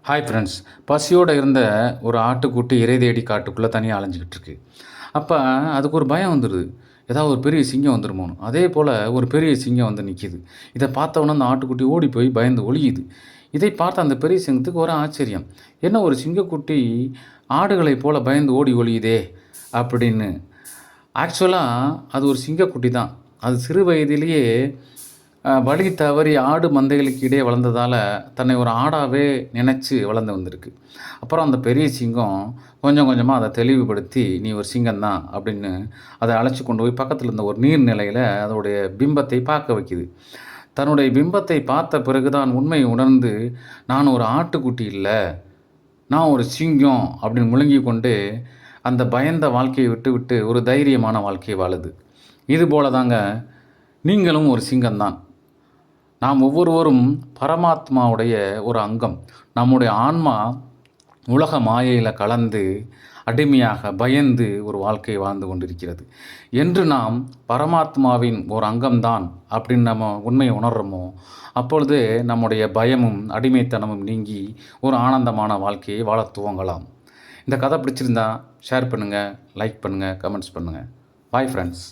Hi friends. பசியோடு இருந்த ஒரு ஆட்டுக்குட்டி இரை தேடி காட்டுக்குள்ளே தனியாக அலைஞ்சிக்கிட்டு இருக்கு. அப்போ அதுக்கு ஒரு பயம் வந்துடுது. ஏதாவது ஒரு பெரிய சிங்கம் வந்துருமோன்னு. அதே போல் ஒரு பெரிய சிங்கம் வந்து நிற்கிது. இதை பார்த்தவொன்னே அந்த ஆட்டுக்குட்டி ஓடி போய் பயந்து ஒளியுது. இதை பார்த்த அந்த பெரிய சிங்கத்துக்கு ஒரு ஆச்சரியம். என்ன ஒரு சிங்கக்குட்டி ஆடுகளைப் போல பயந்து ஓடி ஒளியுதே அப்படின்னு. ஆக்சுவலாக அது ஒரு சிங்கக்குட்டி தான். அது சிறு வயதிலேயே வழி தவறி ஆடு மந்தைகளுக்கு இடையே வளர்ந்ததால் தன்னை ஒரு ஆடாகவே நினச்சி வளர்ந்து வந்திருக்கு. அப்புறம் அந்த பெரிய சிங்கம் கொஞ்சம் கொஞ்சமாக அதை தெளிவுபடுத்தி, "நீ ஒரு சிங்கம் தான்" அப்படின்னு அதை அழைச்சி கொண்டு போய் பக்கத்தில் இருந்த ஒரு நீர்நிலையில் அதோடைய பிம்பத்தை பார்க்க வைக்குது. தன்னுடைய பிம்பத்தை பார்த்த பிறகு தான் உண்மையை உணர்ந்து, "நான் ஒரு ஆட்டுக்குட்டி இல்லை, நான் ஒரு சிங்கம்" அப்படின்னு முழுங்கி கொண்டு அந்த பயந்த வாழ்க்கையை விட்டுவிட்டு ஒரு தைரியமான வாழ்க்கையை வாழுது. இதுபோல தாங்க நீங்களும் ஒரு சிங்கம் தான். நாம் ஒவ்வொருவரும் பரமாத்மாவுடைய ஒரு அங்கம். நம்முடைய ஆன்மா உலக மாயையில் கலந்து அடிமையாக பயந்து ஒரு வாழ்க்கையை வாழ்ந்து கொண்டிருக்கிறது. என்று நாம் பரமாத்மாவின் ஒரு அங்கம்தான் அப்படின்னு நம்ம உண்மையை உணர்கிறோமோ, அப்பொழுது நம்முடைய பயமும் அடிமைத்தனமும் நீங்கி ஒரு ஆனந்தமான வாழ்க்கையை வாழ துவங்கலாம். இந்த கதை பிடிச்சிருந்தா ஷேர் பண்ணுங்கள், லைக் பண்ணுங்கள், கமெண்ட்ஸ் பண்ணுங்கள். Bye friends.